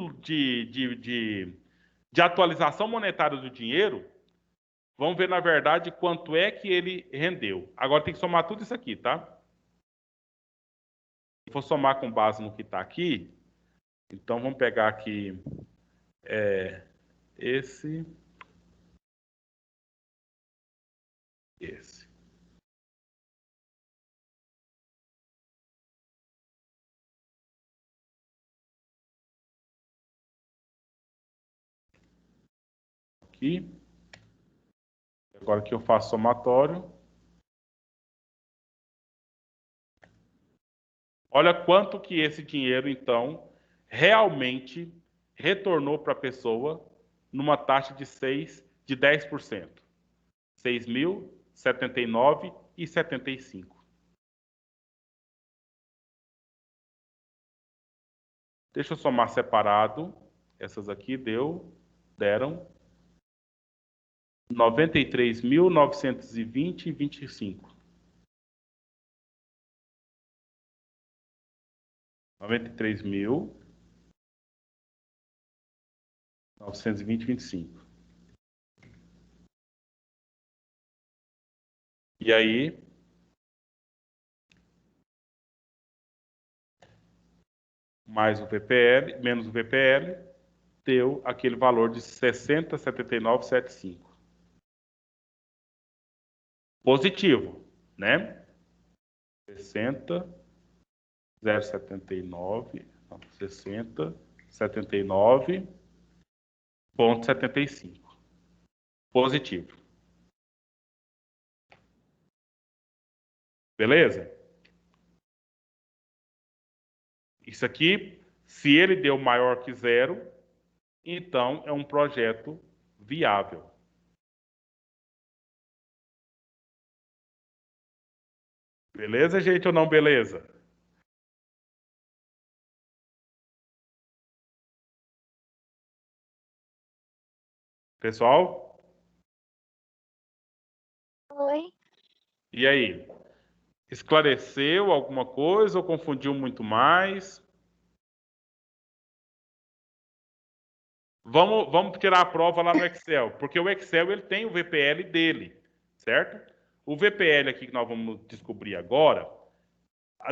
atualização monetária do dinheiro. Vamos ver, na verdade, quanto é que ele rendeu. Agora tem que somar tudo isso aqui, tá? Se for somar com base no que está aqui, então vamos pegar aqui esse. Aqui. Agora que eu faço somatório. Olha quanto que esse dinheiro, então, realmente retornou para a pessoa numa taxa de 10%. 6.079,75. Deixa eu somar separado. Essas aqui deram 93.920,25. 93.920,25. E aí, mais o VPL, menos o VPL, deu aquele valor de 60,7975. Positivo, né? 60,079,75. 60,79,75. Positivo. Beleza? Isso aqui, se ele deu maior que 0, então é um projeto viável. Beleza, gente, ou não beleza? Pessoal? Oi. E aí? Esclareceu alguma coisa ou confundiu muito mais? Vamos tirar a prova lá no Excel, porque o Excel ele tem o VPL dele, certo? O VPL aqui que nós vamos descobrir agora,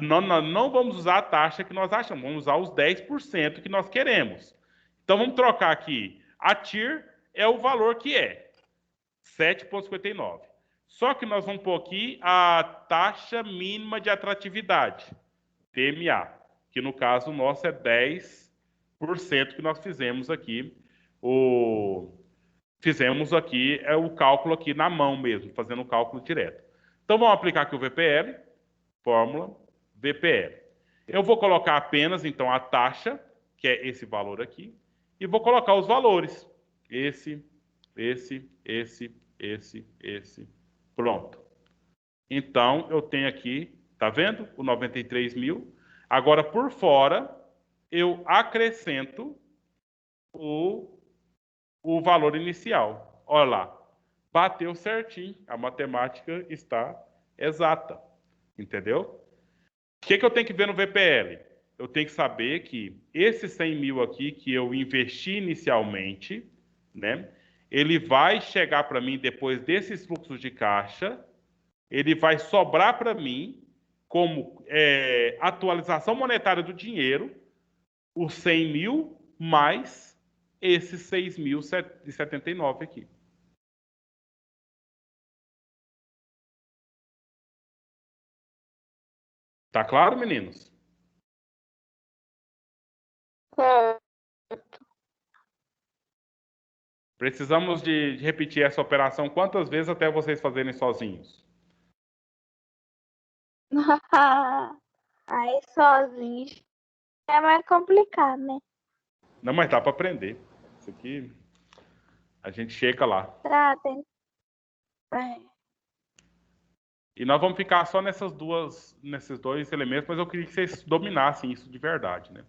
nós não vamos usar a taxa que nós achamos, vamos usar os 10% que nós queremos. Então vamos trocar aqui. A TIR é o valor que é 7,59. Só que nós vamos pôr aqui a taxa mínima de atratividade, TMA, que no caso nosso é 10% que nós fizemos aqui. Fizemos aqui o cálculo aqui na mão mesmo, fazendo o cálculo direto. Então vamos aplicar aqui o VPL, fórmula VPL. Eu vou colocar apenas então a taxa, que é esse valor aqui, e vou colocar os valores. Esse. Pronto. Então eu tenho aqui, tá vendo? O 93 mil. Agora por fora eu acrescento o valor inicial. Olha lá, bateu certinho, a matemática está exata, entendeu? O que eu tenho que ver no VPL? Eu tenho que saber que esse 100 mil aqui que eu investi inicialmente, né? Ele vai chegar para mim depois desses fluxos de caixa, ele vai sobrar para mim como atualização monetária do dinheiro, os 100 mil mais esses 6.079 aqui. Tá claro, meninos? Precisamos de repetir essa operação quantas vezes até vocês fazerem sozinhos? Aí sozinho é mais complicado, né? Não, mas dá para aprender. Isso aqui a gente chega lá. Tá, tem. E nós vamos ficar só nesses dois elementos, mas eu queria que vocês dominassem isso de verdade, né?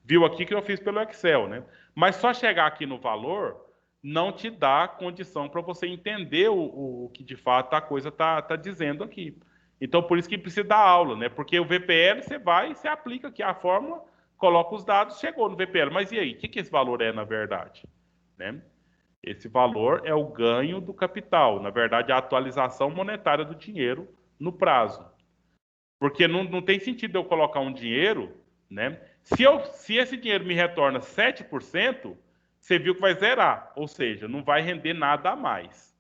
Viu aqui que eu fiz pelo Excel, né? Mas só chegar aqui no valor não te dá condição para você entender o que de fato a coisa tá dizendo aqui. Então, por isso que precisa dar aula, né? Porque o VPL você aplica aqui a fórmula, coloca os dados, chegou no VPL. Mas e aí? O que esse valor é, na verdade? Né? Esse valor é o ganho do capital, na verdade, a atualização monetária do dinheiro no prazo. Porque não tem sentido eu colocar um dinheiro, né? Se esse dinheiro me retorna 7%, você viu que vai zerar, ou seja, não vai render nada a mais.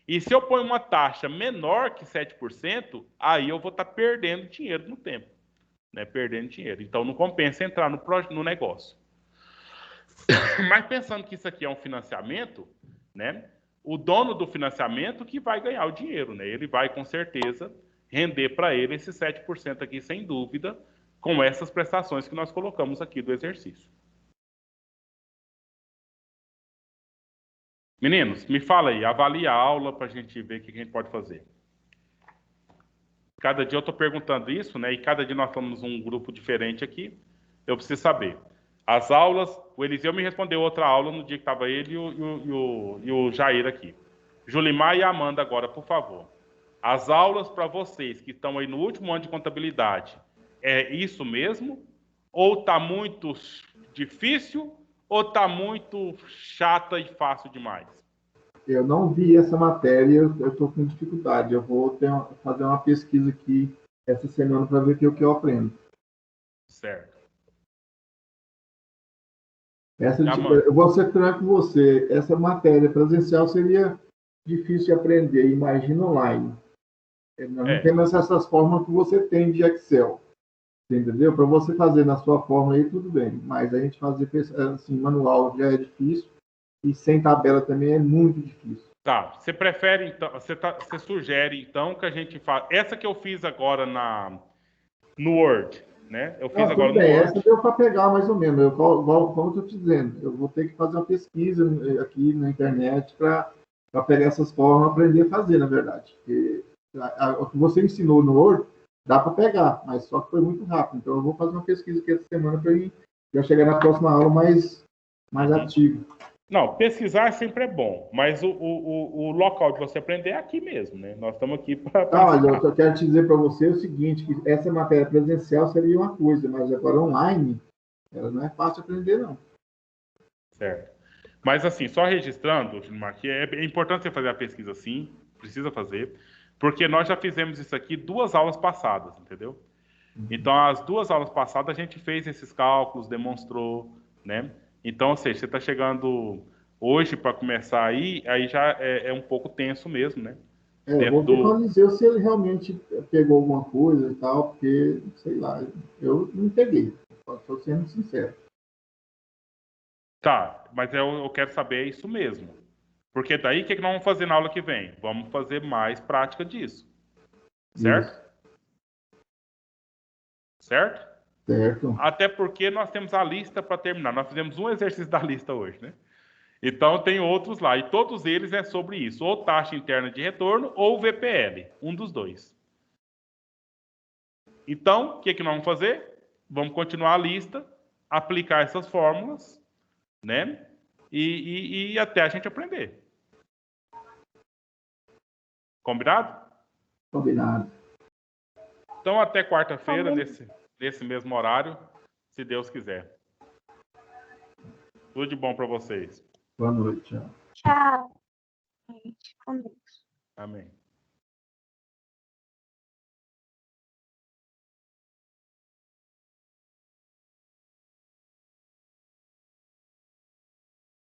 E se eu ponho uma taxa menor que 7%, aí eu vou estar perdendo dinheiro no tempo, né? Perdendo dinheiro. Então não compensa entrar no negócio. Mas pensando que isso aqui é um financiamento, né? O dono do financiamento que vai ganhar o dinheiro, né? Ele vai com certeza render para ele esses 7% aqui, sem dúvida, com essas prestações que nós colocamos aqui do exercício. Meninos, me fala aí, avalie a aula para a gente ver o que a gente pode fazer. Cada dia eu estou perguntando isso, né? E cada dia nós estamos um grupo diferente aqui. Eu preciso saber. As aulas, o Eliseu me respondeu outra aula no dia que estava ele e o Jair aqui. Julimar e Amanda agora, por favor. As aulas para vocês que estão aí no último ano de contabilidade, é isso mesmo? Ou está muito difícil? Ou está muito chata e fácil demais? Eu não vi essa matéria, eu estou com dificuldade. Eu vou fazer uma pesquisa aqui essa semana para ver o que eu aprendo. Certo. Eu vou ser franco com você. Essa matéria presencial seria difícil de aprender. Imagina online. Nós não temos essas formas que você tem de Excel. Entendeu? Para você fazer na sua forma aí, tudo bem. Mas a gente fazer assim, manual já é difícil. E sem tabela também é muito difícil. Tá, você prefere, então, você sugere, então, que a gente faça... Essa que eu fiz agora no Word, né? Eu fiz Não, tudo agora no bem, essa Word. deu para pegar mais ou menos. Como eu estou te dizendo, eu vou ter que fazer uma pesquisa aqui na internet para pegar essas formas e aprender a fazer, na verdade. Porque o que você ensinou no Word dá para pegar, mas só que foi muito rápido. Então eu vou fazer uma pesquisa aqui essa semana para já chegar na próxima aula mais ativo. Não, pesquisar sempre é bom, mas o local de você aprender é aqui mesmo, né? Nós estamos aqui para Tá, mas ensinar. eu quero te dizer para você o seguinte, que essa matéria presencial seria uma coisa, mas agora online, ela não é fácil aprender, não. Certo. Mas assim, só registrando, Gilmar, que é importante você fazer a pesquisa sim, precisa fazer, porque nós já fizemos isso aqui 2 aulas passadas, entendeu? Então, as 2 aulas passadas a gente fez esses cálculos, demonstrou, né? Então, ou seja, você está chegando hoje para começar aí já é um pouco tenso mesmo, né? Eu Dentro vou ver com o do... Eliseu se ele realmente pegou alguma coisa e tal, porque, sei lá, eu não peguei, estou sendo sincero. Tá, mas eu quero saber isso mesmo. Porque daí, o que nós vamos fazer na aula que vem? Vamos fazer mais prática disso. Isso, Certo? Certo? certo. Até porque nós temos a lista para terminar. Nós fizemos um exercício da lista hoje, né? Então tem outros lá. E todos eles é sobre isso. Ou taxa interna de retorno ou VPL. Um dos dois. Então, o que nós vamos fazer? Vamos continuar a lista, aplicar essas fórmulas, né? E até a gente aprender. Combinado? Combinado. Então, até quarta-feira, Combinado. nesse mesmo horário, se Deus quiser. Tudo de bom para vocês. Boa noite. Tchau. Tchau, gente. Com Deus. Amém.